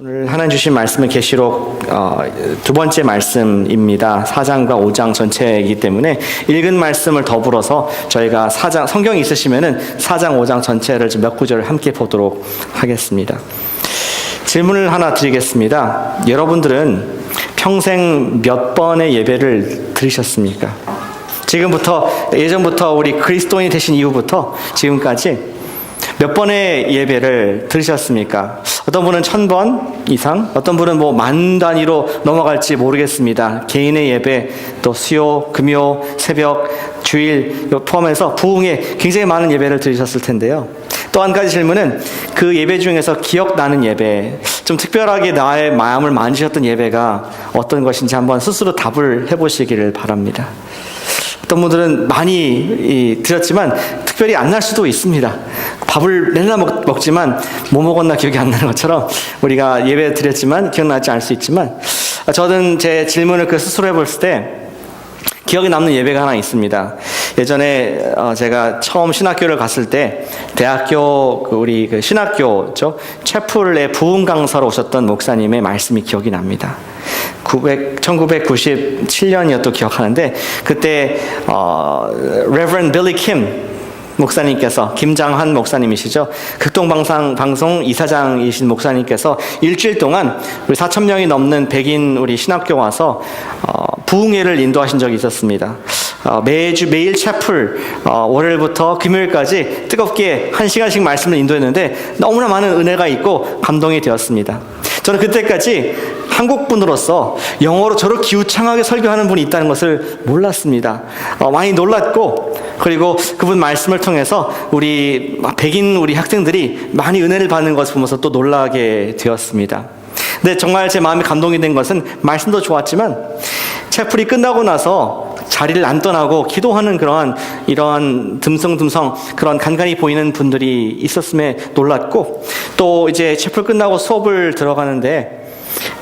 오늘 하나님 주신 말씀은 계시록 두 번째 말씀입니다. 4장과 5장 전체이기 때문에 읽은 말씀을 더불어서 저희가 4장, 성경이 있으시면은 4장, 5장 전체를 좀 몇 구절을 함께 보도록 하겠습니다. 질문을 하나 드리겠습니다. 여러분들은 평생 몇 번의 예배를 들으셨습니까? 예전부터 우리 그리스도인이 되신 이후부터 지금까지 몇 번의 예배를 들으셨습니까? 어떤 분은 1000번 이상, 어떤 분은 만 단위로 넘어갈지 모르겠습니다. 개인의 예배, 또 수요, 금요, 새벽, 주일 포함해서 부흥에 굉장히 많은 예배를 들으셨을 텐데요. 또 한 가지 질문은 그 예배 중에서 기억나는 예배, 좀 특별하게 나의 마음을 만지셨던 예배가 어떤 것인지 한번 스스로 답을 해보시기를 바랍니다. 어떤 분들은 많이 드렸지만 특별히 안 날 수도 있습니다. 밥을 맨날 먹지만 뭐 먹었나 기억이 안 나는 것처럼 우리가 예배 드렸지만 기억나지 않을 수 있지만, 저는 제 질문을 스스로 해봤을 때 기억에 남는 예배가 하나 있습니다. 예전에 제가 처음 신학교를 갔을 때 대학교 우리 신학교죠, 채플의 부흥 강사로 오셨던 목사님의 말씀이 기억이 납니다. 1997년이었던 기억하는데, 그때 Reverend Billy Kim 목사님께서, 김장한 목사님이시죠, 극동방송 이사장이신 목사님께서 일주일 동안 우리 4,000명이 넘는 백인 우리 신학교 와서 부흥회를 인도하신 적이 있었습니다. 매일 채플 월요일부터 금요일까지 뜨겁게 1시간씩 말씀을 인도했는데 너무나 많은 은혜가 있고 감동이 되었습니다. 저는 그때까지 한국분으로서 영어로 저렇게 기우창하게 설교하는 분이 있다는 것을 몰랐습니다. 많이 놀랐고, 그리고 그분 말씀을 통해서 우리 백인 우리 학생들이 많이 은혜를 받는 것을 보면서 또 놀라게 되었습니다. 근데 정말 제 마음이 감동이 된 것은 말씀도 좋았지만 채플이 끝나고 나서 자리를 안 떠나고 기도하는 이러한 듬성듬성 그런 간간히 보이는 분들이 있었음에 놀랐고, 또 이제 채플 끝나고 수업을 들어가는데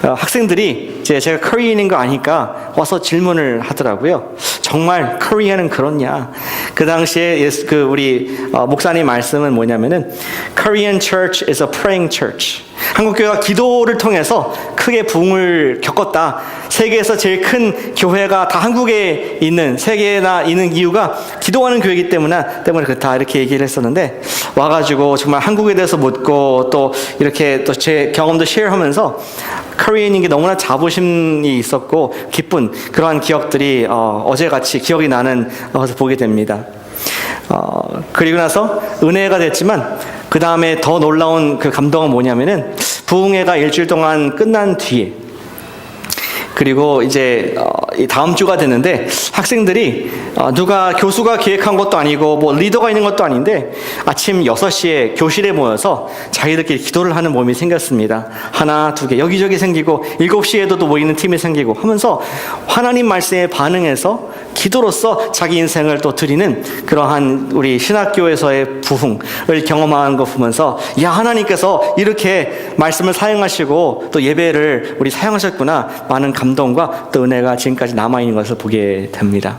학생들이 제가 코리안인 거 아니까 와서 질문을 하더라고요. 정말 코리안은 그렇냐? 그 당시에 우리 목사님 말씀은 뭐냐면은 Korean church is a praying church. 한국 교회가 기도를 통해서 크게 부흥을 겪었다. 세계에서 제일 큰 교회가 다 한국에 있는, 세계에나 있는 이유가 기도하는 교회이기 때문에 그렇다, 이렇게 얘기를 했었는데, 와가지고 정말 한국에 대해서 묻고 또 이렇게 또 제 경험도 쉐어하면서 코리안인 게 너무나 자부심이 있었고 기쁜 그러한 기억들이 어제같이 기억이 나는 것을 보게 됩니다. 그리고 나서 은혜가 됐지만 그 다음에 더 놀라운 그 감동은 뭐냐면은 부흥회가 일주일 동안 끝난 뒤에, 그리고 이제 다음 주가 됐는데 학생들이 누가 교수가 계획한 것도 아니고 리더가 있는 것도 아닌데 아침 6시에 교실에 모여서 자기들끼리 기도를 하는 모임이 생겼습니다. 하나, 두 개, 여기저기 생기고 7시에도 또 모이는 팀이 생기고 하면서 하나님 말씀에 반응해서 기도로서 자기 인생을 또 드리는 그러한 우리 신학교에서의 부흥을 경험하는 거 보면서, 야, 하나님께서 이렇게 말씀을 사용하시고 또 예배를 우리 사용하셨구나, 많은 감동과 또 은혜가 지금까지 남아있는 것을 보게 됩니다.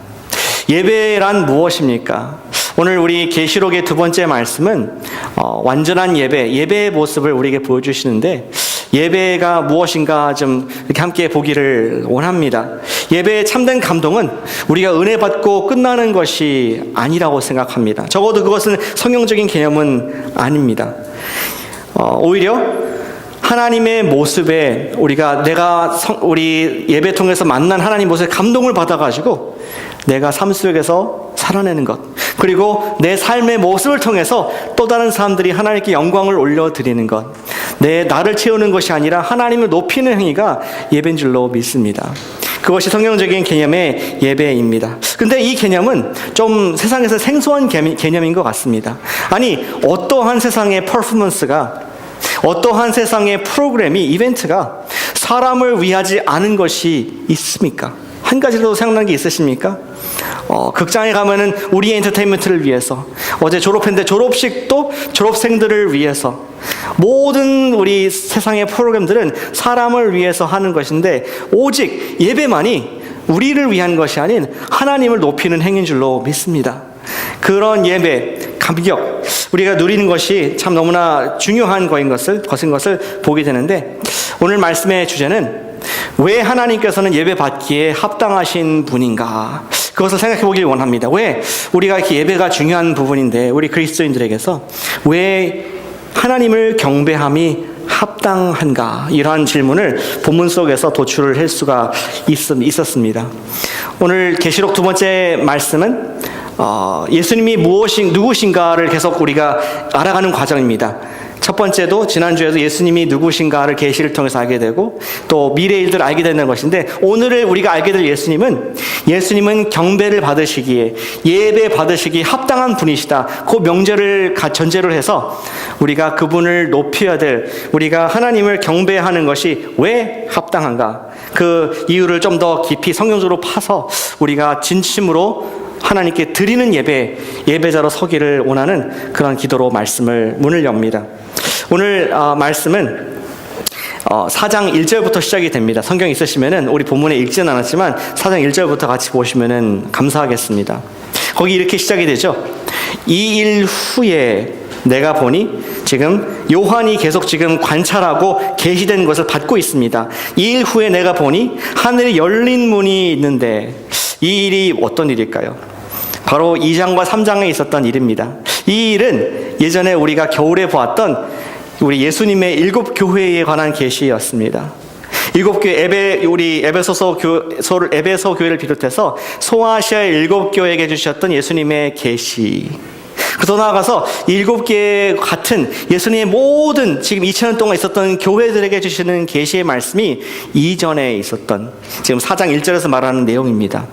예배란 무엇입니까? 오늘 우리 계시록의 두 번째 말씀은 완전한 예배의 모습을 우리에게 보여주시는데, 예배가 무엇인가 좀 이렇게 함께 보기를 원합니다. 예배의 참된 감동은 우리가 은혜 받고 끝나는 것이 아니라고 생각합니다. 적어도 그것은 성경적인 개념은 아닙니다. 오히려 하나님의 모습에 우리 예배 통해서 만난 하나님 모습에 감동을 받아가지고 내가 삶 속에서 살아내는 것, 그리고 내 삶의 모습을 통해서 또 다른 사람들이 하나님께 영광을 올려드리는 것, 나를 채우는 것이 아니라 하나님을 높이는 행위가 예배인 줄로 믿습니다. 그것이 성경적인 개념의 예배입니다. 근데 이 개념은 좀 세상에서 생소한 개념인 것 같습니다. 아니, 어떠한 세상의 퍼포먼스가, 어떠한 세상의 프로그램이, 이벤트가 사람을 위하지 않은 것이 있습니까? 한 가지라도 생각나는 게 있으십니까? 극장에 가면은 우리의 엔터테인먼트를 위해서, 어제 졸업했는데 졸업식도 졸업생들을 위해서, 모든 우리 세상의 프로그램들은 사람을 위해서 하는 것인데 오직 예배만이 우리를 위한 것이 아닌 하나님을 높이는 행위인 줄로 믿습니다. 그런 예배, 감격, 우리가 누리는 것이 참 너무나 중요한 것인 것을 보게 되는데, 오늘 말씀의 주제는 왜 하나님께서는 예배 받기에 합당하신 분인가, 그것을 생각해 보길 원합니다. 왜 우리가 이렇게 예배가 중요한 부분인데, 우리 그리스도인들에게서 왜 하나님을 경배함이 합당한가, 이러한 질문을 본문 속에서 도출을 할 수가 있었습니다. 오늘 계시록 두 번째 말씀은 예수님이 누구신가를 계속 우리가 알아가는 과정입니다. 첫 번째도 지난주에도 예수님이 누구신가를 계시를 통해서 알게 되고, 또 미래의 일들을 알게 되는 것인데, 오늘 우리가 알게 될 예수님은 경배를 받으시기에, 예배 받으시기에 합당한 분이시다, 그 명제를 전제로 해서 우리가 그분을 높여야 될, 우리가 하나님을 경배하는 것이 왜 합당한가, 그 이유를 좀 더 깊이 성경적으로 파서 우리가 진심으로 하나님께 드리는 예배자로 서기를 원하는 그런 기도로 문을 엽니다. 오늘 말씀은 4장 1절부터 시작이 됩니다. 성경 있으시면은, 우리 본문에 읽지는 않았지만 4장 1절부터 같이 보시면은 감사하겠습니다. 거기 이렇게 시작이 되죠. 이 일 후에 내가 보니, 지금 요한이 계속 지금 관찰하고 계시된 것을 받고 있습니다. 이 일 후에 내가 보니 하늘에 열린 문이 있는데, 이 일이 어떤 일일까요? 바로 2장과 3장에 있었던 일입니다. 이 일은 예전에 우리가 겨울에 보았던 우리 예수님의 7교회에 관한 계시였습니다. 7교회, 우리 에베소 교회를 비롯해서 소아시아의 7교회에게 주셨던 예수님의 계시. 더 나아가서 7개 같은 예수님의 모든 지금 2000년 동안 있었던 교회들에게 주시는 계시의 말씀이 이전에 있었던, 지금 4장 1절에서 말하는 내용입니다.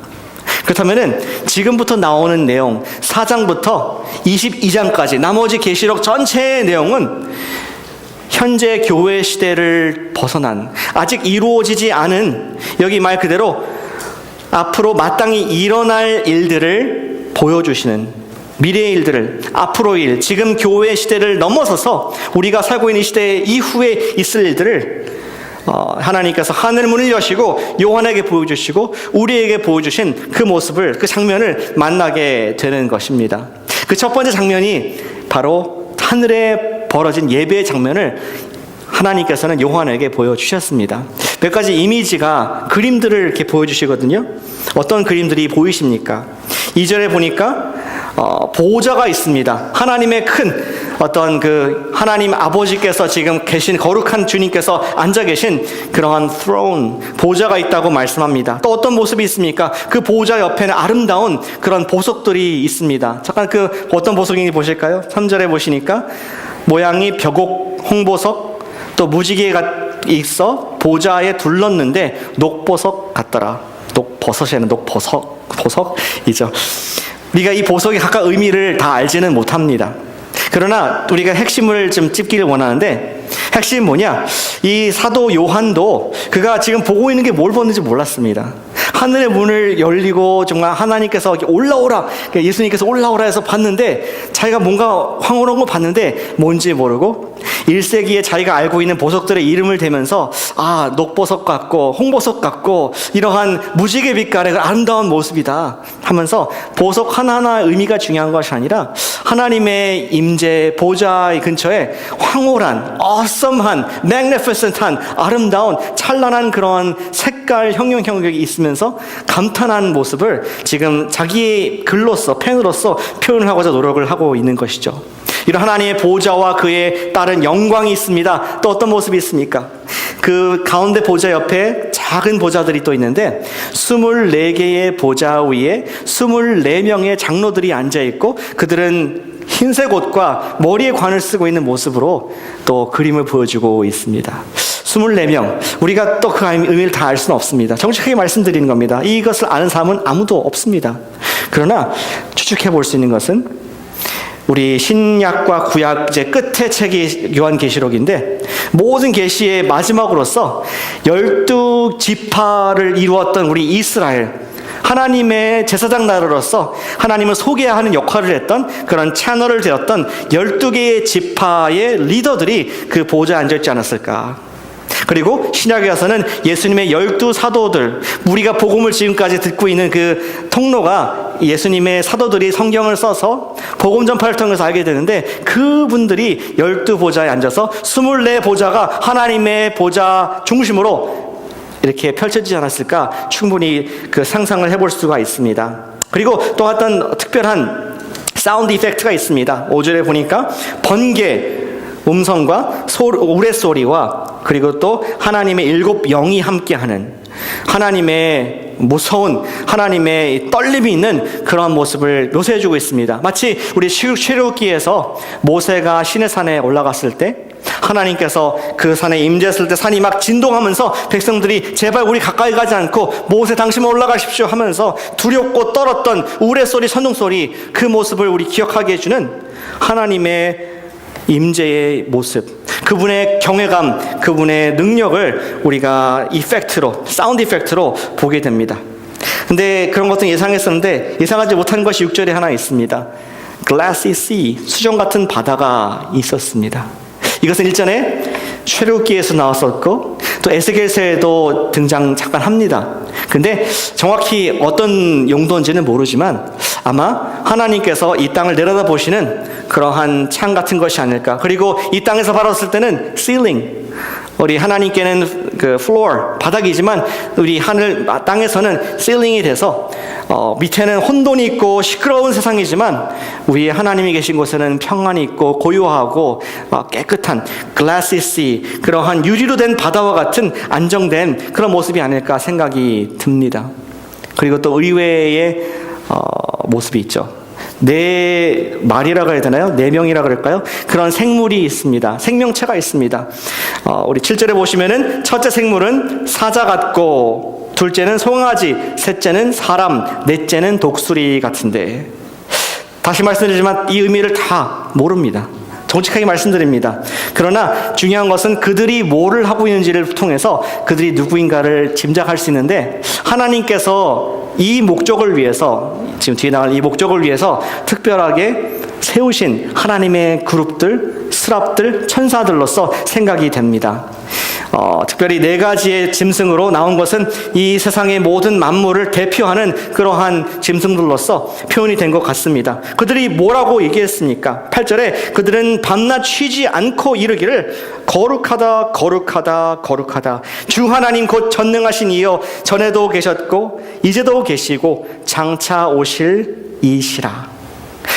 그렇다면은 지금부터 나오는 내용, 4장부터 22장까지 나머지 계시록 전체의 내용은 현재 교회 시대를 벗어난, 아직 이루어지지 않은, 여기 말 그대로 앞으로 마땅히 일어날 일들을 보여주시는, 미래의 일들을, 앞으로의 일, 지금 교회 시대를 넘어서서 우리가 살고 있는 시대 이후에 있을 일들을 하나님께서 하늘 문을 여시고 요한에게 보여주시고 우리에게 보여주신 그 모습을, 그 장면을 만나게 되는 것입니다. 그 첫 번째 장면이 바로 하늘에 벌어진 예배의 장면을 하나님께서는 요한에게 보여주셨습니다. 몇 가지 이미지가, 그림들을 이렇게 보여주시거든요. 어떤 그림들이 보이십니까? 2절에 보니까 보호자가 있습니다. 하나님의 큰 어떤 하나님 아버지께서 지금 계신, 거룩한 주님께서 앉아 계신 그러한 throne, 보호자가 있다고 말씀합니다. 또 어떤 모습이 있습니까? 그 보호자 옆에는 아름다운 그런 보석들이 있습니다. 잠깐 어떤 보석인지 보실까요? 3절에 보시니까 모양이 벽옥, 홍보석, 또 무지개가 있어 보좌에 둘렀는데 녹보석 같더라. 녹버섯이라는 보석이죠. 우리가 이 보석의 각각 의미를 다 알지는 못합니다. 그러나 우리가 핵심을 좀 찝기를 원하는데, 핵심은 뭐냐? 이 사도 요한도 그가 지금 보고 있는 게 뭘 보는지 몰랐습니다. 하늘의 문을 열리고 정말 하나님께서 올라오라, 예수님께서 올라오라 해서 봤는데, 자기가 뭔가 황홀한 거 봤는데 뭔지 모르고 1세기에 자기가 알고 있는 보석들의 이름을 대면서, 녹보석 같고 홍보석 같고 이러한 무지개 빛깔의 아름다운 모습이다 하면서, 보석 하나하나 의미가 중요한 것이 아니라 하나님의 임재, 보좌의 근처에 황홀한, awesome한, magnificent한, 아름다운 찬란한 그런 색깔 형용형이 있으면서 감탄한 모습을 지금 자기의 글로서, 펜으로서 표현을 하고자 노력을 하고 있는 것이죠. 이런 하나님의 보좌와 그에 따른 영광이 있습니다. 또 어떤 모습이 있습니까? 그 가운데 보좌 옆에 작은 보좌들이 또 있는데, 24개의 보좌 위에 24명의 장로들이 앉아있고, 그들은 흰색 옷과 머리에 관을 쓰고 있는 모습으로 또 그림을 보여주고 있습니다. 24명, 우리가 또 그 의미를 다 알 수는 없습니다. 정직하게 말씀드리는 겁니다. 이것을 아는 사람은 아무도 없습니다. 그러나 추측해 볼 수 있는 것은, 우리 신약과 구약 이제 끝의 책이 요한계시록인데, 모든 계시의 마지막으로서 12지파를 이루었던 우리 이스라엘, 하나님의 제사장 나라로서 하나님을 소개하는 역할을 했던, 그런 채널을 되었던 12개의 지파의 리더들이 그 보좌에 앉아있지 않았을까. 그리고 신약에 와서는 예수님의 12사도들, 우리가 복음을 지금까지 듣고 있는 그 통로가 예수님의 사도들이 성경을 써서 복음 전파를 통해서 알게 되는데, 그분들이 12보좌에 앉아서 24보좌가 하나님의 보좌 중심으로 이렇게 펼쳐지지 않았을까, 충분히 그 상상을 해볼 수가 있습니다. 그리고 또 어떤 특별한 사운드 이펙트가 있습니다. 5절에 보니까 번개, 음성과 우레소리와 그리고 또 하나님의 7 영이 함께하는, 하나님의 무서운, 하나님의 떨림이 있는 그런 모습을 묘사해주고 있습니다. 마치 우리 출애굽기에서 모세가 시내산에 올라갔을 때 하나님께서 그 산에 임재했을 때 산이 막 진동하면서 백성들이 제발 우리 가까이 가지 않고 모세 당신만 올라가십시오 하면서 두렵고 떨었던 우레소리, 천둥소리, 그 모습을 우리 기억하게 해주는 하나님의 임재의 모습, 그분의 경외감, 그분의 능력을 우리가 이펙트로, 사운드 이펙트로 보게 됩니다. 근데 그런 것도 예상했었는데 예상하지 못한 것이 6절에 하나 있습니다. Glassy sea, 수정 같은 바다가 있었습니다. 이것은 일전에 출애굽기에서 나왔었고 또 에스겔서에도 등장 잠깐 합니다. 근데 정확히 어떤 용도인지는 모르지만 아마 하나님께서 이 땅을 내려다보시는 그러한 창 같은 것이 아닐까. 그리고 이 땅에서 바라봤을 때는 ceiling, 우리 하나님께는 그 floor, 바닥이지만 우리 하늘 땅에서는 ceiling이 돼서 밑에는 혼돈이 있고 시끄러운 세상이지만 위에 하나님이 계신 곳에는 평안이 있고 고요하고 깨끗한 glassy sea, 그러한 유리로 된 바다와 같은 안정된 그런 모습이 아닐까 생각이 듭니다. 그리고 또 의외의 모습이 있죠. 네 마리라고 해야 되나요? 네 명이라 그럴까요? 그런 생물이 있습니다. 생명체가 있습니다. 우리 7절에 보시면은 첫째 생물은 사자 같고, 둘째는 송아지, 셋째는 사람, 넷째는 독수리 같은데, 다시 말씀드리지만 이 의미를 다 모릅니다. 정직하게 말씀드립니다. 그러나 중요한 것은 그들이 뭐를 하고 있는지를 통해서 그들이 누구인가를 짐작할 수 있는데, 하나님께서 이 목적을 위해서, 지금 뒤에 나갈 이 목적을 위해서 특별하게 세우신 하나님의 그룹들, 스랍들, 천사들로서 생각이 됩니다. 특별히 4가지의 짐승으로 나온 것은 이 세상의 모든 만물을 대표하는 그러한 짐승들로서 표현이 된 것 같습니다. 그들이 뭐라고 얘기했습니까? 8절에 그들은 밤낮 쉬지 않고 이르기를 거룩하다 거룩하다 거룩하다, 주 하나님 곧 전능하신 이여, 전에도 계셨고 이제도 계시고 장차 오실 이시라.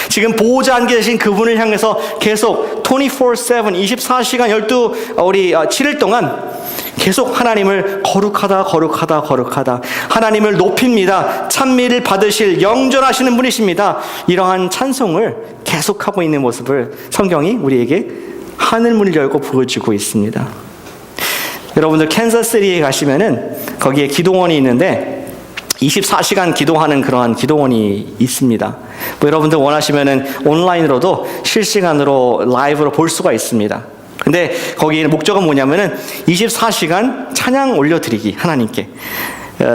지금 보호자 안에 계신 그분을 향해서 계속 24/7, 24시간 7일 동안 계속 하나님을 거룩하다 거룩하다 거룩하다, 하나님을 높입니다. 찬미를 받으실 영존하시는 분이십니다. 이러한 찬송을 계속하고 있는 모습을 성경이 우리에게 하늘문을 열고 보여주고 있습니다. 여러분들 캔자스시티에 가시면은 거기에 기도원이 있는데 24시간 기도하는 그러한 기도원이 있습니다. 여러분들 원하시면은 온라인으로도 실시간으로 라이브로 볼 수가 있습니다. 근데 거기 목적은 뭐냐면은 24시간 찬양 올려드리기, 하나님께.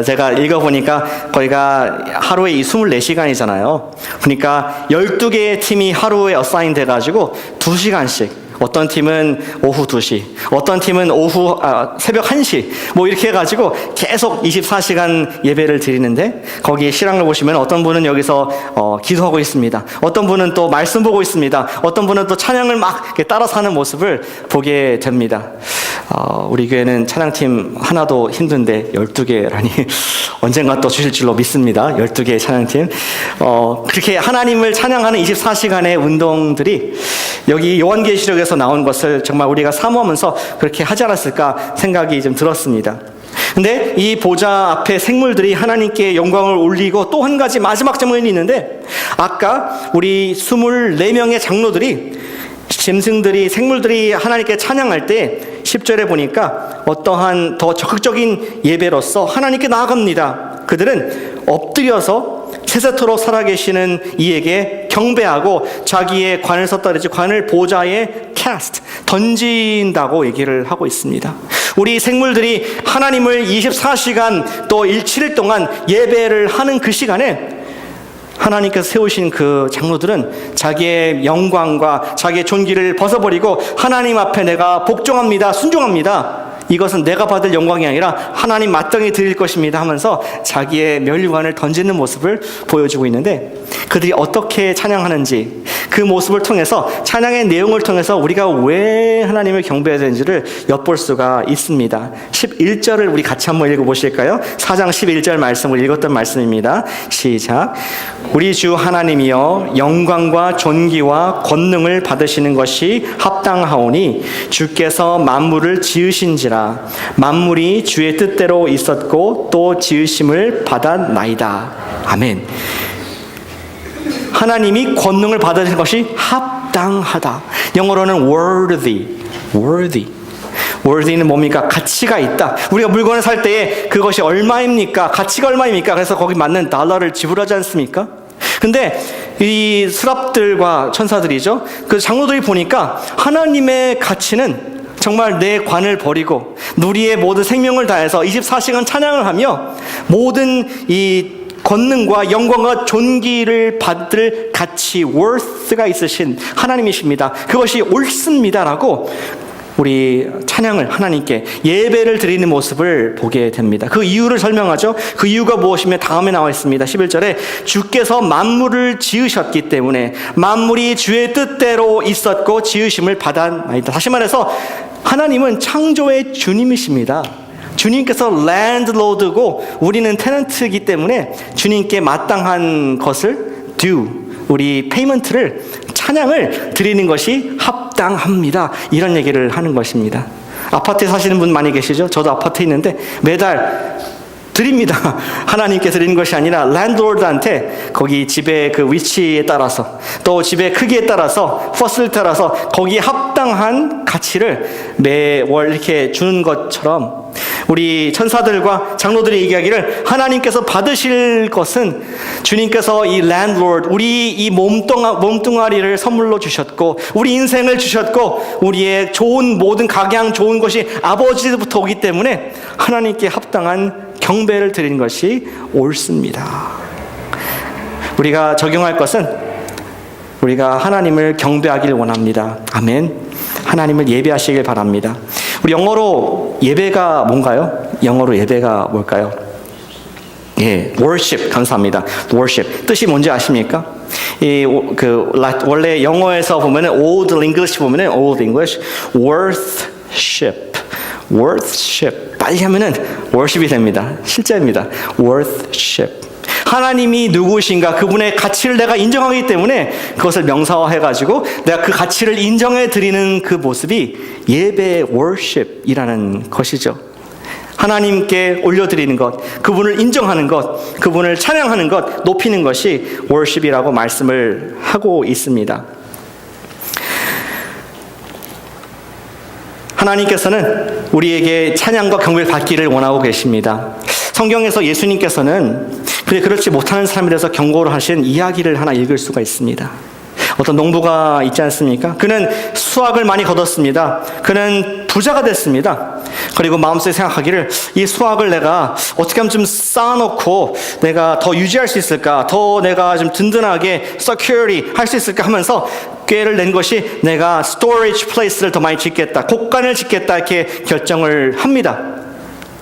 제가 읽어보니까 거기가 하루에 24시간이잖아요. 그러니까 12개의 팀이 하루에 어사인 돼가지고 2시간씩, 어떤 팀은 오후 2시, 어떤 팀은 새벽 1시, 뭐 이렇게 해가지고 계속 24시간 예배를 드리는데, 거기에 실황을 보시면 어떤 분은 여기서 기도하고 있습니다. 어떤 분은 또 말씀 보고 있습니다. 어떤 분은 또 찬양을 막 따라서 하는 모습을 보게 됩니다. 우리 교회는 찬양팀 하나도 힘든데 12개라니 언젠가 또 주실 줄로 믿습니다. 12개의 찬양팀. 그렇게 하나님을 찬양하는 24시간의 운동들이 여기 요한계시록에서 나온 것을 정말 우리가 사모하면서 그렇게 하지 않았을까 생각이 좀 들었습니다. 근데 이 보좌 앞에 생물들이 하나님께 영광을 올리고 또 한 가지 마지막 장면이 있는데, 아까 우리 24명의 장로들이, 짐승들이, 생물들이 하나님께 찬양할 때 10절에 보니까 어떠한 더 적극적인 예배로서 하나님께 나아갑니다. 그들은 엎드려서 세세토록 살아계시는 이에게 경배하고 자기의 관을 섰다든지 관을 보좌에 cast, 던진다고 얘기를 하고 있습니다. 우리 생물들이 하나님을 24시간 또 7일 동안 예배를 하는 그 시간에 하나님께서 세우신 그 장로들은 자기의 영광과 자기의 존귀를 벗어버리고 하나님 앞에 내가 복종합니다, 순종합니다, 이것은 내가 받을 영광이 아니라 하나님 마땅히 드릴 것입니다 하면서 자기의 면류관을 던지는 모습을 보여주고 있는데, 그들이 어떻게 찬양하는지 그 모습을 통해서, 찬양의 내용을 통해서 우리가 왜 하나님을 경배해야 되는지를 엿볼 수가 있습니다. 11절을 우리 같이 한번 읽어보실까요? 4장 11절 말씀을 읽었던 말씀입니다. 시작. 우리 주 하나님이여 영광과 존귀와 권능을 받으시는 것이 합당하오니 주께서 만물을 지으신지라. 만물이 주의 뜻대로 있었고 또 지으심을 받았나이다. 아멘. 하나님이 권능을 받으신 것이 합당하다. 영어로는 worthy. worthy는 뭡니까? 가치가 있다. 우리가 물건을 살 때에 그것이 얼마입니까? 가치가 얼마입니까? 그래서 거기 맞는 달러를 지불하지 않습니까? 근데 이 스랍들과 천사들이죠, 그 장로들이 보니까 하나님의 가치는 정말 내 관을 버리고 누리의 모든 생명을 다해서 24시간 찬양을 하며 모든 이 권능과 영광과 존귀를 받을 가치, worth가 있으신 하나님이십니다. 그것이 옳습니다라고 우리 찬양을, 하나님께 예배를 드리는 모습을 보게 됩니다. 그 이유를 설명하죠. 그 이유가 무엇이며 다음에 나와 있습니다. 11절에 주께서 만물을 지으셨기 때문에 만물이 주의 뜻대로 있었고 지으심을 받았나이다. 다시 말해서 하나님은 창조의 주님이십니다. 주님께서 랜드로드고 우리는 테넌트이기 때문에 주님께 마땅한 것을 due, 우리 페이먼트를, 찬양을 드리는 것이 합당합니다. 이런 얘기를 하는 것입니다. 아파트에 사시는 분 많이 계시죠? 저도 아파트에 있는데 매달 드립니다. 하나님께 드리는 것이 아니라 랜드로드한테 거기 집의 그 위치에 따라서 또 집의 크기에 따라서 퍼슬에 따라서 거기에 합당한 가치를 매월 이렇게 주는 것처럼 우리 천사들과 장로들이 얘기하기를 하나님께서 받으실 것은 주님께서 이 랜드로드, 우리 이 몸뚱아리를 선물로 주셨고 우리 인생을 주셨고 우리의 좋은 모든 각양 좋은 것이 아버지부터 오기 때문에 하나님께 합당한 경배를 드리는 것이 옳습니다. 우리가 적용할 것은 우리가 하나님을 경배하기를 원합니다. 아멘. 하나님을 예배하시길 바랍니다. 우리 영어로 예배가 뭔가요? 영어로 예배가 뭘까요? 예, worship. 감사합니다. worship. 뜻이 뭔지 아십니까? 원래 영어에서 보면은 old English 보면은 old English worship. 빨리 하면은 worship이 됩니다. 실제입니다. worship. 하나님이 누구신가, 그분의 가치를 내가 인정하기 때문에 그것을 명사화해가지고 내가 그 가치를 인정해 드리는 그 모습이 예배 worship이라는 것이죠. 하나님께 올려드리는 것, 그분을 인정하는 것, 그분을 찬양하는 것, 높이는 것이 worship이라고 말씀을 하고 있습니다. 하나님께서는 우리에게 찬양과 경배를 받기를 원하고 계십니다. 성경에서 예수님께서는 그렇지 못하는 사람에 대해서 경고를 하신 이야기를 하나 읽을 수가 있습니다. 어떤 농부가 있지 않습니까? 그는 수확을 많이 거뒀습니다. 그는 부자가 됐습니다. 그리고 마음속에 생각하기를 이 수확을 내가 어떻게 하면 좀 쌓아놓고 내가 더 유지할 수 있을까? 더 내가 좀 든든하게 security 할 수 있을까 하면서 꾀를 낸 것이 내가 storage place를 더 많이 짓겠다, 곡간을 짓겠다 이렇게 결정을 합니다.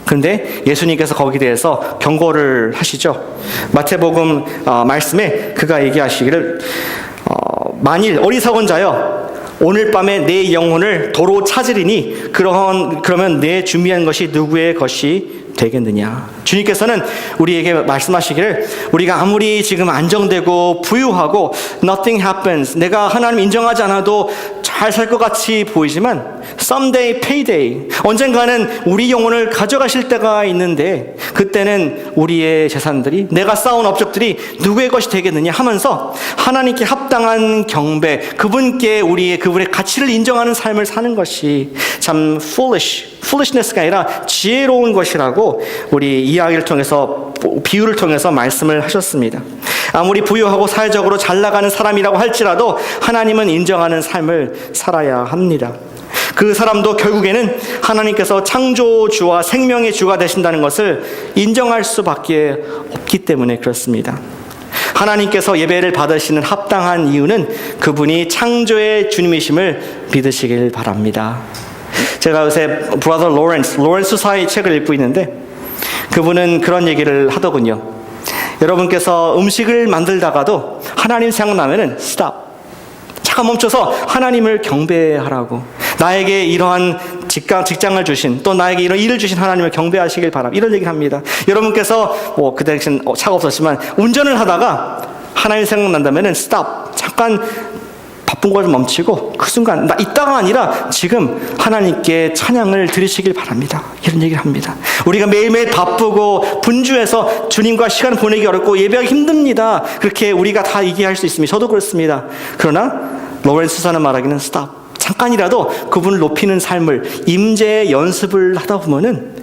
그런데 예수님께서 거기에 대해서 경고를 하시죠. 마태복음 말씀에 그가 얘기하시기를 만일 어리석은 자여 오늘 밤에 내 영혼을 도로 찾으리니 그러면 내 준비한 것이 누구의 것이 되겠느냐. 주님께서는 우리에게 말씀하시기를 우리가 아무리 지금 안정되고 부유하고 nothing happens, 내가 하나님 인정하지 않아도 잘 살 것 같이 보이지만 someday payday, 언젠가는 우리 영혼을 가져가실 때가 있는데 그때는 우리의 재산들이, 내가 쌓은 업적들이 누구의 것이 되겠느냐 하면서 하나님께 합당한 경배, 그분의 가치를 인정하는 삶을 사는 것이 참 foolishness가 아니라 지혜로운 것이라고 우리 이야기를 통해서, 비유를 통해서 말씀을 하셨습니다. 아무리 부유하고 사회적으로 잘 나가는 사람이라고 할지라도 하나님은 인정하는 삶을 살아야 합니다. 그 사람도 결국에는 하나님께서 창조주와 생명의 주가 되신다는 것을 인정할 수밖에 없기 때문에 그렇습니다. 하나님께서 예배를 받으시는 합당한 이유는 그분이 창조의 주님이심을 믿으시길 바랍니다. 제가 요새 브라더 로렌스 수사의 책을 읽고 있는데 그분은 그런 얘기를 하더군요. 여러분께서 음식을 만들다가도 하나님 생각나면은 stop. 잠깐 멈춰서 하나님을 경배하라고. 나에게 이러한 직장을 주신, 또 나에게 이런 일을 주신 하나님을 경배하시길 바랍니다. 이런 얘기를 합니다. 여러분께서 그 당시엔 차가 없었지만 운전을 하다가 하나님 생각난다면은 stop. 잠깐 바쁜 걸 멈추고 그 순간 이따가 아니라 지금 하나님께 찬양을 드리시길 바랍니다. 이런 얘기를 합니다. 우리가 매일매일 바쁘고 분주해서 주님과 시간을 보내기 어렵고 예배하기 힘듭니다. 그렇게 우리가 다 얘기할 수 있습니다. 저도 그렇습니다. 그러나 로렌스 수사는 말하기는 stop. 잠깐이라도 그분을 높이는 삶을 임재의 연습을 하다 보면은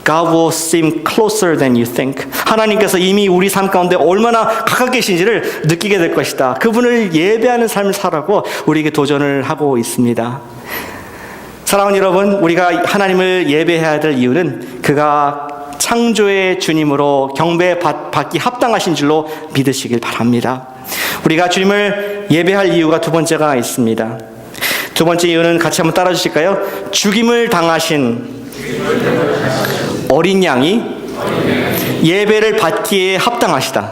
God will seem closer than you think. 하나님께서 이미 우리 삶 가운데 얼마나 가까이 계신지를 느끼게 될 것이다. 그분을 예배하는 삶을 살라고 우리에게 도전을 하고 있습니다. 사랑하는 여러분, 우리가 하나님을 예배해야 될 이유는 그가 창조의 주님으로 경배받기 합당하신 줄로 믿으시길 바랍니다. 우리가 주님을 예배할 이유가 두 번째가 있습니다. 두 번째 이유는 같이 한번 따라 주실까요? 죽임을 당하신 어린 양이 예배를 받기에 합당하시다.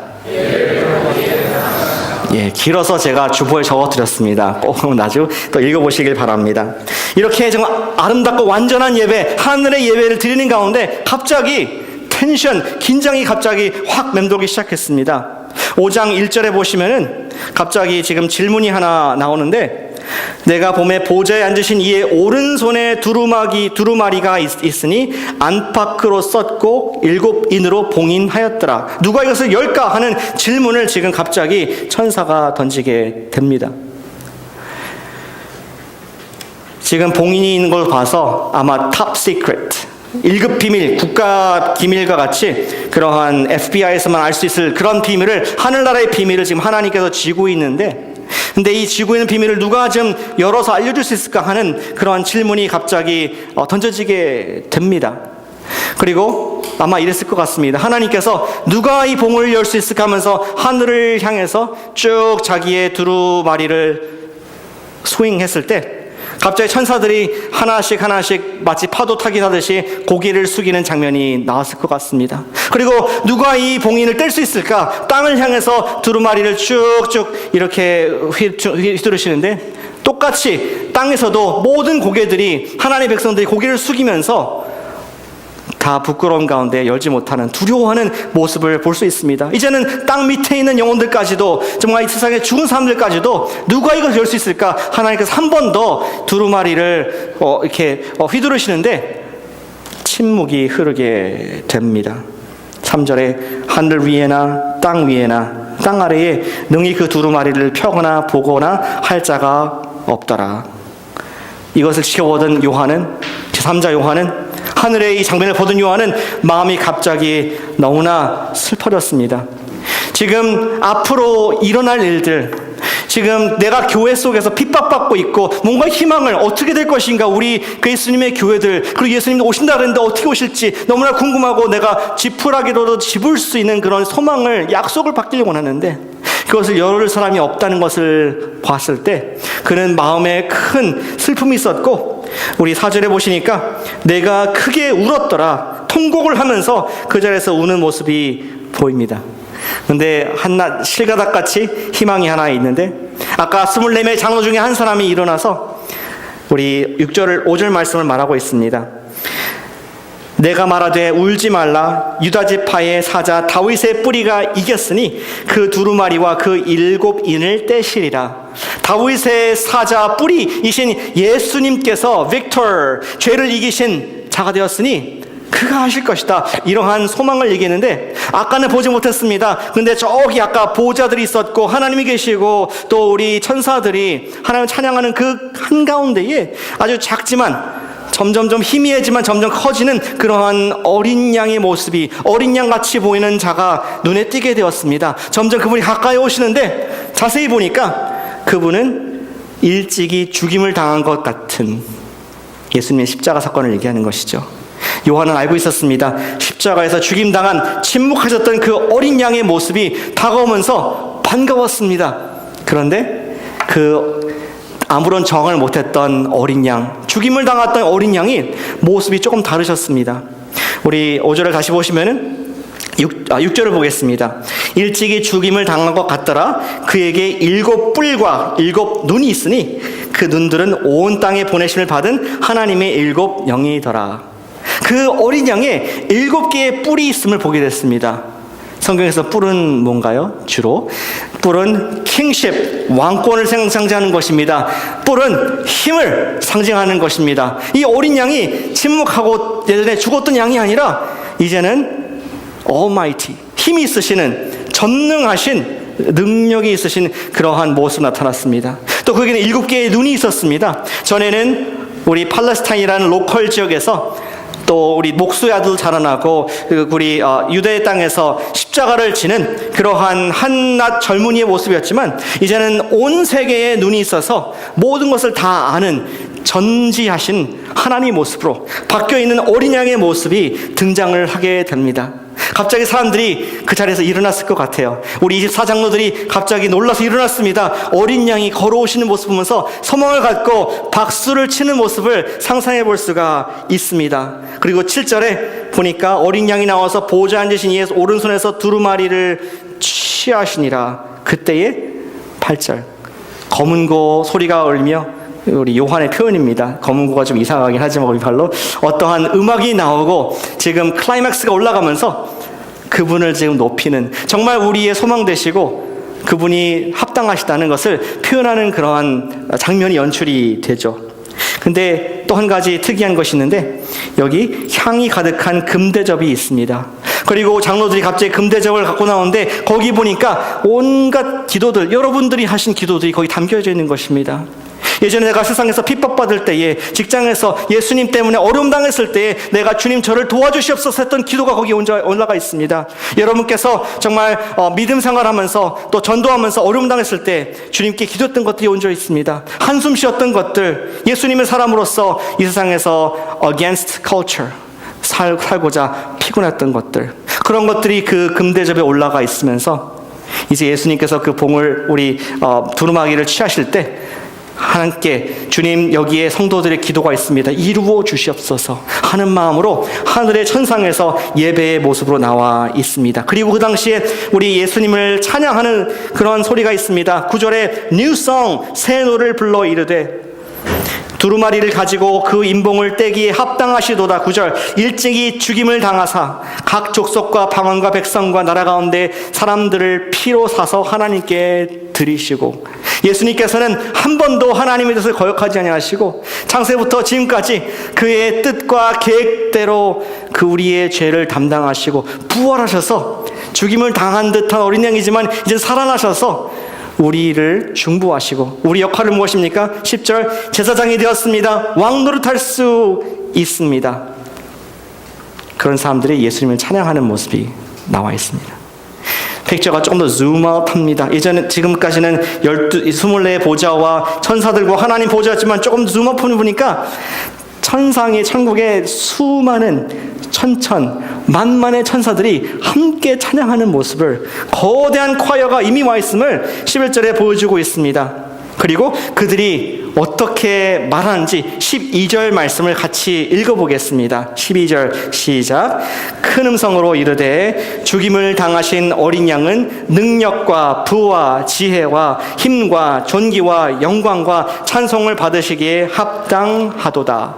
길어서 제가 주보에 적어드렸습니다. 꼭 나중에 또 읽어보시길 바랍니다. 이렇게 정말 아름답고 완전한 예배, 하늘의 예배를 드리는 가운데 갑자기 긴장이 갑자기 확 맴돌기 시작했습니다. 5장 1절에 보시면은 갑자기 지금 질문이 하나 나오는데, 내가 봄에 보좌에 앉으신 이의 오른손에 두루마리가 있으니 안팎으로 썼고 7인으로 봉인하였더라. 누가 이것을 열까 하는 질문을 지금 갑자기 천사가 던지게 됩니다. 지금 봉인이 있는 걸 봐서 아마 top secret, 1급 비밀, 국가 기밀과 같이 그러한 FBI에서만 알 수 있을 그런 비밀을, 하늘나라의 비밀을 지금 하나님께서 쥐고 있는데, 근데 이 쥐고 있는 비밀을 누가 좀 열어서 알려줄 수 있을까 하는 그러한 질문이 갑자기 던져지게 됩니다. 그리고 아마 이랬을 것 같습니다. 하나님께서 누가 이 봉을 열 수 있을까 하면서 하늘을 향해서 쭉 자기의 두루마리를 스윙했을 때 갑자기 천사들이 하나씩 마치 파도 타긴 하듯이 고개를 숙이는 장면이 나왔을 것 같습니다. 그리고 누가 이 봉인을 뗄 수 있을까? 땅을 향해서 두루마리를 쭉쭉 이렇게 휘두르시는데, 똑같이 땅에서도 모든 고개들이, 하나님의 백성들이 고개를 숙이면서 다 부끄러움 가운데 열지 못하는, 두려워하는 모습을 볼 수 있습니다. 이제는 땅 밑에 있는 영혼들까지도, 정말 이 세상에 죽은 사람들까지도 누가 이걸 열 수 있을까? 하나님께서 한 번 더 두루마리를 이렇게 휘두르시는데 침묵이 흐르게 됩니다. 3절에 하늘 위에나 땅 위에나 땅 아래에 능히 그 두루마리를 펴거나 보거나 할 자가 없더라. 이것을 지켜보던 요한은, 제3자 요한은, 하늘의 이 장면을 보던 요한은 마음이 갑자기 너무나 슬퍼졌습니다. 지금 앞으로 일어날 일들, 지금 내가 교회 속에서 핍박받고 있고 뭔가 희망을, 어떻게 될 것인가, 우리 그 예수님의 교회들, 그리고 예수님도 오신다 그랬는데 어떻게 오실지 너무나 궁금하고, 내가 지푸라기로도 집을 수 있는 그런 소망을, 약속을 받기를 원하는데 그것을 열을 사람이 없다는 것을 봤을 때 그는 마음에 큰 슬픔이 있었고, 우리 4절에 보시니까 내가 크게 울었더라. 통곡을 하면서 그 자리에서 우는 모습이 보입니다. 근데 한낱 실가닥같이 희망이 하나 있는데, 아까 24명의 장로 중에 한 사람이 일어나서 우리 5절 말씀을 말하고 있습니다. 내가 말하되 울지 말라. 유다 지파의 사자 다윗의 뿌리가 이겼으니 그 두루마리와 그 7인을 떼시리라. 다윗의 사자 뿌리이신 예수님께서 빅터, 죄를 이기신 자가 되었으니 그가 하실 것이다. 이러한 소망을 얘기했는데, 아까는 보지 못했습니다. 근데 저기 아까 보좌들이 있었고 하나님이 계시고 또 우리 천사들이 하나님을 찬양하는 그 한가운데에 아주 작지만 점점점 희미해지만 점점 커지는 그러한 어린 양의 모습이, 어린 양같이 보이는 자가 눈에 띄게 되었습니다. 점점 그분이 가까이 오시는데 자세히 보니까 그분은 일찍이 죽임을 당한 것 같은 예수님의 십자가 사건을 얘기하는 것이죠. 요한은 알고 있었습니다. 십자가에서 죽임당한 침묵하셨던 그 어린 양의 모습이 다가오면서 반가웠습니다. 그런데 그 아무런 정을 못했던 어린 양, 죽임을 당했던 어린 양이 모습이 조금 다르셨습니다. 우리 5절을 다시 보시면은 6절을 보겠습니다. 일찍이 죽임을 당한 것 같더라. 그에게 7뿔과 7눈이 있으니 그 눈들은 온 땅에 보내심을 받은 하나님의 7 영이더라. 그 어린 양에 7개의 뿔이 있음을 보게 됐습니다. 성경에서 뿔은 뭔가요? 주로 뿔은 킹십, 왕권을 상징하는 것입니다. 뿔은 힘을 상징하는 것입니다. 이 어린 양이 침묵하고 예전에 죽었던 양이 아니라 이제는 Almighty, 힘이 있으시는, 전능하신, 능력이 있으신 그러한 모습 나타났습니다. 또 거기는 7개의 눈이 있었습니다. 전에는 우리 팔레스타인이라는 로컬 지역에서 또 우리 목수의 아들 자라나고 우리 유대 땅에서 십자가를 지는 그러한 한낱 젊은이의 모습이었지만 이제는 온 세계에 눈이 있어서 모든 것을 다 아는 전지하신 하나님의 모습으로 바뀌어있는 어린 양의 모습이 등장을 하게 됩니다. 갑자기 사람들이 그 자리에서 일어났을 것 같아요. 우리 24장로들이 갑자기 놀라서 일어났습니다. 어린 양이 걸어오시는 모습을 보면서 소망을 갖고 박수를 치는 모습을 상상해 볼 수가 있습니다. 그리고 7절에 보니까 어린 양이 나와서 보좌 앉으신 이의 오른손에서 두루마리를 취하시니라. 그때의 8절 검은 고 소리가 울며, 우리 요한의 표현입니다. 검은 고가 좀 이상하긴 하지만 우리 발로 어떠한 음악이 나오고 지금 클라이맥스가 올라가면서 그분을 지금 높이는, 정말 우리의 소망 되시고 그분이 합당하시다는 것을 표현하는 그러한 장면이 연출이 되죠. 근데 또 한 가지 특이한 것이 있는데 여기 향이 가득한 금대접이 있습니다. 그리고 장로들이 갑자기 금대접을 갖고 나오는데 거기 보니까 온갖 기도들, 여러분들이 하신 기도들이 거기 담겨져 있는 것입니다. 예전에 내가 세상에서 핍박받을 때에, 직장에서 예수님 때문에 어려움 당했을 때에 내가 주님 저를 도와주시옵소서 했던 기도가 거기에 올라가 있습니다. 여러분께서 정말 믿음 생활하면서 또 전도하면서 어려움 당했을 때 주님께 기도했던 것들이 얹어 있습니다. 한숨 쉬었던 것들, 예수님의 사람으로서 이 세상에서 against culture, 살고자 피곤했던 것들, 그런 것들이 그 금대접에 올라가 있으면서 이제 예수님께서 그 봉을 우리 두루마기를 취하실 때 하나님께 주님 여기에 성도들의 기도가 있습니다. 이루어 주시옵소서 하는 마음으로 하늘의 천상에서 예배의 모습으로 나와 있습니다. 그리고 그 당시에 우리 예수님을 찬양하는 그런 소리가 있습니다. 9절에 New Song, 새 노래를 불러 이르되 두루마리를 가지고 그 인봉을 떼기에 합당하시도다. 9절 일찍이 죽임을 당하사 각 족속과 방언과 백성과 나라 가운데 사람들을 피로 사서 하나님께 드리시고, 예수님께서는 한 번도 하나님의 뜻을 거역하지 아니하시고 창세부터 지금까지 그의 뜻과 계획대로 그 우리의 죄를 담당하시고 부활하셔서 죽임을 당한 듯한 어린 양이지만 이제 살아나셔서 우리를 중보하시고, 우리 역할은 무엇입니까? 10절 제사장이 되었습니다. 왕 노릇할 수 있습니다. 그런 사람들이 예수님을 찬양하는 모습이 나와 있습니다. 픽처가 조금 더 줌아웃합니다. 예전에 지금까지는 24의 보좌와 천사들과 하나님 보좌였지만 조금 줌아웃을 보니까 천상의 천국의 수많은 만만의 천사들이 함께 찬양하는 모습을, 거대한 콰이어가 이미 와 있음을 11절에 보여주고 있습니다. 그리고 그들이 어떻게 말하는지 12절 말씀을 같이 읽어보겠습니다. 12절 시작. 큰 음성으로 이르되 죽임을 당하신 어린 양은 능력과 부와 지혜와 힘과 존귀와 영광과 찬송을 받으시기에 합당하도다.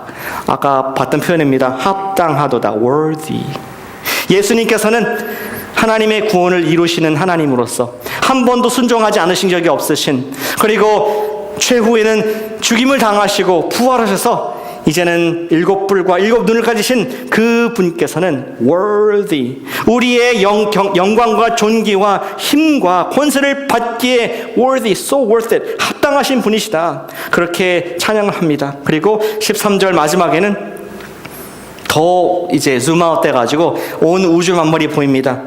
아까 봤던 표현입니다. 합당하도다. worthy. 예수님께서는 하나님의 구원을 이루시는 하나님으로서 한 번도 순종하지 않으신 적이 없으신, 그리고 최후에는 죽임을 당하시고 부활하셔서 이제는 7뿔과 7눈을 가지신 그 분께서는 worthy, 우리의 영광과 존귀와 힘과 권세를 받기에 worthy, so worth it, 합당하신 분이시다. 그렇게 찬양을 합니다. 그리고 13절 마지막에는 더 이제 줌아웃 돼가지고 온 우주 만물이 보입니다.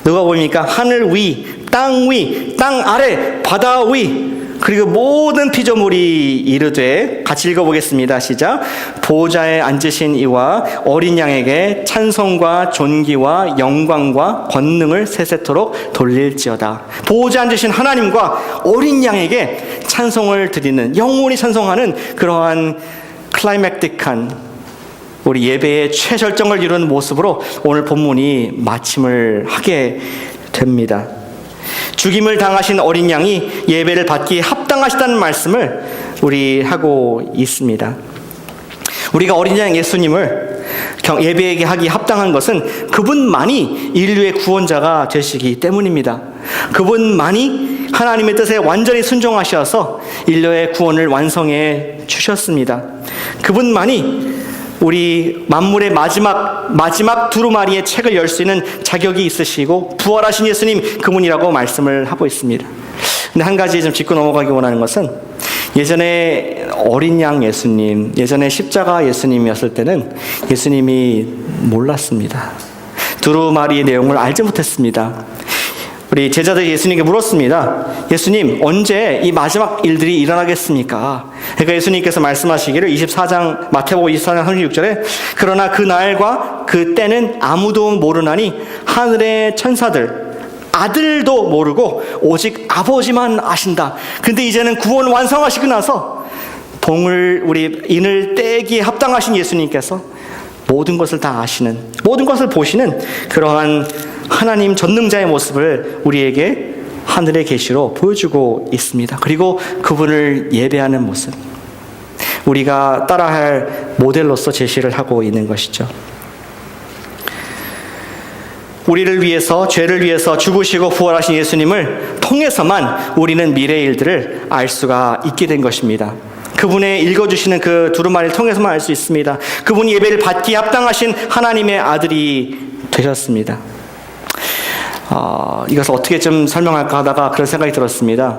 누가 보입니까? 하늘 위, 땅 위, 땅 아래, 바다 위, 그리고 모든 피조물이 이르되, 같이 읽어보겠습니다. 시작. 보좌에 앉으신 이와 어린 양에게 찬송과 존귀와 영광과 권능을 세세토록 돌릴지어다. 보좌에 앉으신 하나님과 어린 양에게 찬송을 드리는, 영원히 찬송하는 그러한 클라이맥틱한 우리 예배의 최절정을 이루는 모습으로 오늘 본문이 마침을 하게 됩니다. 죽임을 당하신 어린 양이 예배를 받기에 합당하시다는 말씀을 우리 하고 있습니다. 우리가 어린 양 예수님을 예배에게 하기 합당한 것은 그분만이 인류의 구원자가 되시기 때문입니다. 그분만이 하나님의 뜻에 완전히 순종하셔서 인류의 구원을 완성해 주셨습니다. 그분만이 우리 만물의 마지막 두루마리의 책을 열 수 있는 자격이 있으시고 부활하신 예수님 그분이라고 말씀을 하고 있습니다. 근데 한 가지 좀 짚고 넘어가기 원하는 것은, 예전에 어린 양 예수님, 예전에 십자가 예수님이었을 때는 예수님이 몰랐습니다. 두루마리의 내용을 알지 못했습니다. 우리 제자들이 예수님께 물었습니다. 예수님, 언제 이 마지막 일들이 일어나겠습니까? 그러니까 예수님께서 말씀하시기를 24장, 마태복음 24장 36절에 그러나 그 날과 그 때는 아무도 모르나니 하늘의 천사들, 아들도 모르고 오직 아버지만 아신다. 근데 이제는 구원 완성하시고 나서 우리 인을 떼기에 합당하신 예수님께서 모든 것을 다 아시는, 모든 것을 보시는 그러한 하나님 전능자의 모습을 우리에게 하늘의 계시로 보여주고 있습니다. 그리고 그분을 예배하는 모습, 우리가 따라할 모델로서 제시를 하고 있는 것이죠. 우리를 위해서, 죄를 위해서 죽으시고 부활하신 예수님을 통해서만 우리는 미래의 일들을 알 수가 있게 된 것입니다. 그분의 읽어주시는 그 두루마리를 통해서만 알 수 있습니다. 그분이 예배를 받기에 합당하신 하나님의 아들이 되셨습니다. 이것을 어떻게 좀 설명할까 하다가 그런 생각이 들었습니다.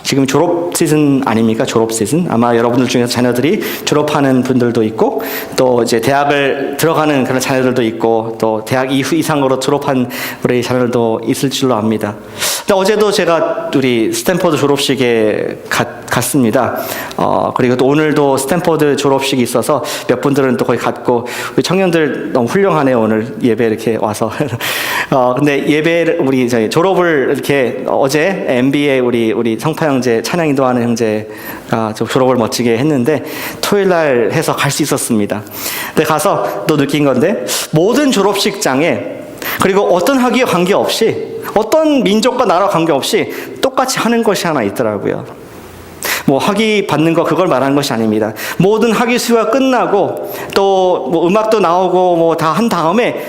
지금 졸업 시즌 아닙니까? 졸업 시즌. 아마 여러분들 중에서 자녀들이 졸업하는 분들도 있고, 또 이제 대학을 들어가는 그런 자녀들도 있고, 또 대학 이상으로 졸업한 우리 자녀들도 있을 줄로 압니다. 근데 어제도 제가 우리 스탠퍼드 졸업식에 갔습니다. 그리고 또 오늘도 스탠퍼드 졸업식이 있어서 몇 분들은 또 거기 갔고, 우리 청년들 너무 훌륭하네요. 오늘 예배 이렇게 와서. 근데 예배를, 우리 졸업을 이렇게 어제 MB에 우리 성파 형제, 찬양 인도하는 형제가 졸업을 멋지게 했는데 토요일 날 해서 갈 수 있었습니다. 근데 가서 또 느낀 건데, 모든 졸업식장에, 그리고 어떤 학위에 관계없이, 어떤 민족과 나라 관계없이 똑같이 하는 것이 하나 있더라고요. 뭐 학위 받는 거 그걸 말하는 것이 아닙니다. 모든 학위 수료가 끝나고 또 뭐 음악도 나오고 뭐 다 한 다음에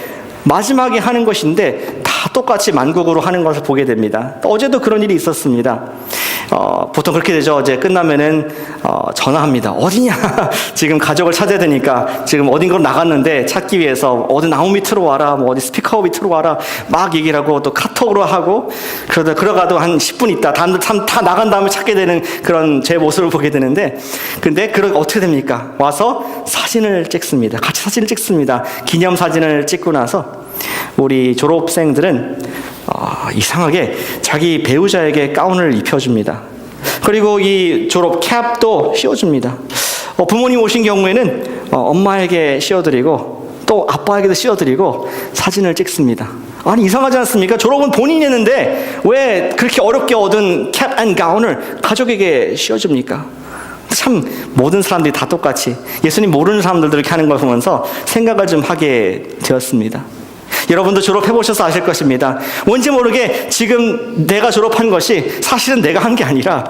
마지막에 하는 것인데 다 똑같이 만국으로 하는 것을 보게 됩니다. 어제도 그런 일이 있었습니다. 보통 그렇게 되죠. 어제 끝나면은 전화합니다. 어디냐? 지금 가족을 찾아야 되니까 지금 어딘가로 나갔는데 찾기 위해서 어디 나무 밑으로 와라, 뭐 어디 스피커 밑으로 와라, 막 얘기를 하고 또 카톡으로 하고, 그러가도 한 10분 있다 다 나간 다음에 찾게 되는 그런 제 모습을 보게 되는데, 근데 어떻게 됩니까? 와서 사진을 찍습니다. 같이 사진을 찍습니다. 기념 사진을 찍고 나서 우리 졸업생들은 이상하게 자기 배우자에게 가운을 입혀줍니다. 그리고 이 졸업 캡도 씌워줍니다. 부모님 오신 경우에는 엄마에게 씌워드리고 또 아빠에게도 씌워드리고 사진을 찍습니다. 아니, 이상하지 않습니까? 졸업은 본인이 했는데 왜 그렇게 어렵게 얻은 캡 앤 가운을 가족에게 씌워줍니까? 참 모든 사람들이 다 똑같이 예수님 모르는 사람들도 이렇게 하는 걸 보면서 생각을 좀 하게 되었습니다. 여러분도 졸업해보셔서 아실 것입니다. 뭔지 모르게 지금 내가 졸업한 것이 사실은 내가 한 게 아니라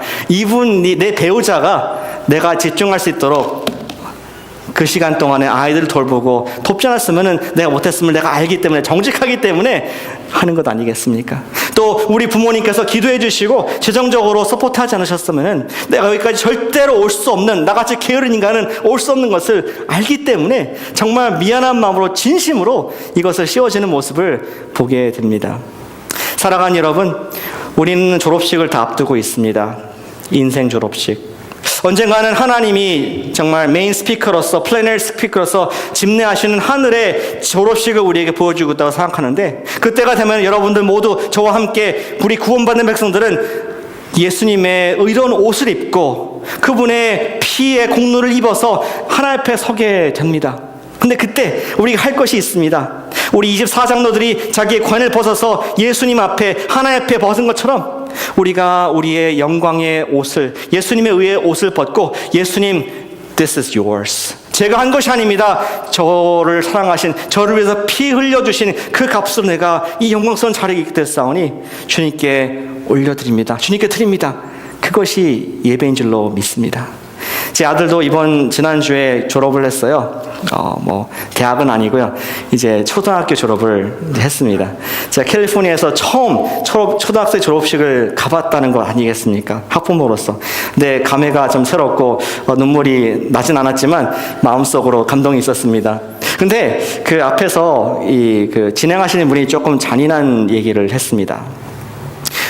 내 배우자가 내가 집중할 수 있도록 그 시간 동안에 아이들을 돌보고 돕지 않았으면 내가 못했음을 내가 알기 때문에, 정직하기 때문에 하는 것 아니겠습니까? 또 우리 부모님께서 기도해 주시고 재정적으로 서포트하지 않으셨으면 내가 여기까지 절대로 올 수 없는, 나같이 게으른 인간은 올 수 없는 것을 알기 때문에 정말 미안한 마음으로 진심으로 이것을 씌워지는 모습을 보게 됩니다. 사랑하는 여러분, 우리는 졸업식을 다 앞두고 있습니다. 인생 졸업식. 언젠가는 하나님이 정말 메인 스피커로서, 플래널 스피커로서 집례하시는 하늘의 졸업식을 우리에게 보여주고 있다고 생각하는데, 그때가 되면 여러분들 모두 저와 함께 우리 구원받는 백성들은 예수님의 의로운 옷을 입고 그분의 피의 공로를 입어서 하나님 앞에 서게 됩니다. 근데 그때 우리가 할 것이 있습니다. 우리 24장로들이 자기의 관을 벗어서 예수님 앞에 하나님 앞에 벗은 것처럼 우리가 우리의 영광의 옷을, 예수님의 의의 옷을 벗고, 예수님, this is yours. 제가 한 것이 아닙니다. 저를 사랑하신, 저를 위해서 피 흘려주신 그 값으로 내가 이 영광스러운 자리에 있게 됐사오니 주님께 올려드립니다. 주님께 드립니다. 그것이 예배인 줄로 믿습니다. 제 아들도 지난주에 졸업을 했어요. 대학은 아니고요. 이제 초등학교 졸업을 했습니다. 제가 캘리포니아에서 처음 초등학생 졸업식을 가봤다는 거 아니겠습니까? 학부모로서. 근데 감회가 좀 새롭고, 눈물이 나진 않았지만, 마음속으로 감동이 있었습니다. 근데 그 앞에서 진행하시는 분이 조금 잔인한 얘기를 했습니다.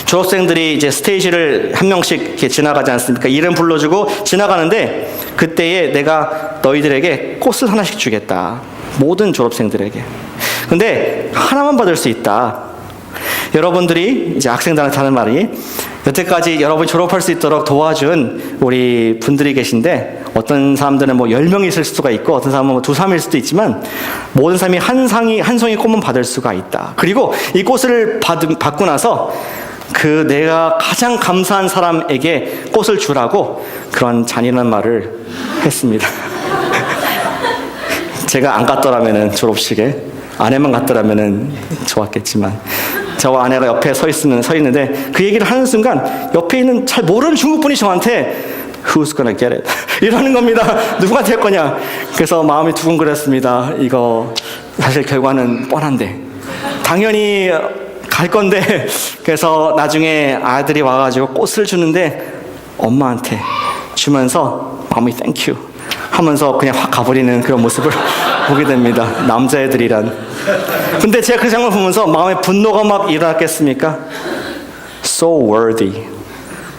졸업생들이 이제 스테이지를 한 명씩 이렇게 지나가지 않습니까? 이름 불러주고 지나가는데, 그때에 내가 너희들에게 꽃을 하나씩 주겠다. 모든 졸업생들에게. 근데 하나만 받을 수 있다. 여러분들이 이제 학생들한테 하는 말이, 여태까지 여러분이 졸업할 수 있도록 도와준 우리 분들이 계신데, 어떤 사람들은 10명이 있을 수가 있고, 어떤 사람은 2, 3일 수도 있지만, 모든 사람이 한 송이 꽃만 받을 수가 있다. 그리고 이 꽃을 받고 나서 내가 가장 감사한 사람에게 꽃을 주라고 그런 잔인한 말을 했습니다. 제가 안 갔더라면은, 졸업식에 아내만 갔더라면은 좋았겠지만, 저와 아내가 옆에 서 있는데 그 얘기를 하는 순간 옆에 있는 잘 모르는 중국분이 저한테 Who's gonna get it? 이러는 겁니다. 누가 될 거냐? 그래서 마음이 두근거렸습니다. 이거 사실 결과는 뻔한데 당연히 갈 건데, 그래서 나중에 아들이 와가지고 꽃을 주는데 엄마한테 주면서 마음이 땡큐 하면서 그냥 확 가버리는 그런 모습을 보게 됩니다. 남자애들이란. 근데 제가 그 장면 보면서 마음에 분노가 막 일어났겠습니까? So worthy.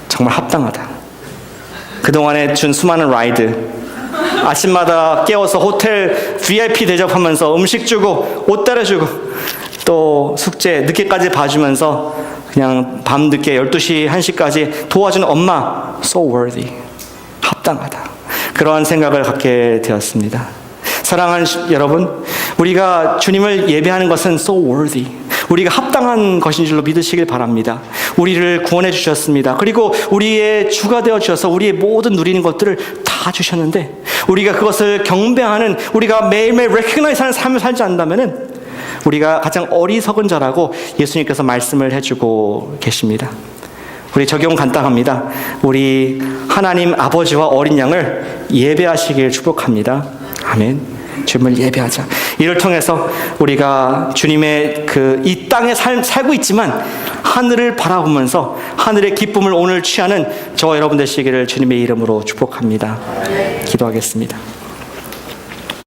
정말 합당하다. 그동안에 준 수많은 라이드, 아침마다 깨워서 호텔 VIP 대접하면서 음식 주고 옷 따라주고, 또 숙제 늦게까지 봐주면서 그냥 밤늦게 12시, 1시까지 도와주는 엄마, so worthy. 합당하다. 그러한 생각을 갖게 되었습니다. 사랑하는 여러분, 우리가 주님을 예배하는 것은 so worthy. 우리가 합당한 것인 줄로 믿으시길 바랍니다. 우리를 구원해 주셨습니다. 그리고 우리의 주가 되어 주셔서 우리의 모든 누리는 것들을 다 주셨는데, 우리가 그것을 경배하는, 우리가 매일매일 recognize 하는 삶을 살지 않는다면은 우리가 가장 어리석은 자라고 예수님께서 말씀을 해주고 계십니다. 우리 적용 간단합니다. 우리 하나님 아버지와 어린 양을 예배하시길 축복합니다. 아멘. 주님을 예배하자. 이를 통해서 우리가 주님의 이 땅에 살고 있지만 하늘을 바라보면서 하늘의 기쁨을 오늘 취하는 저와 여러분 되시기를 주님의 이름으로 축복합니다. 기도하겠습니다.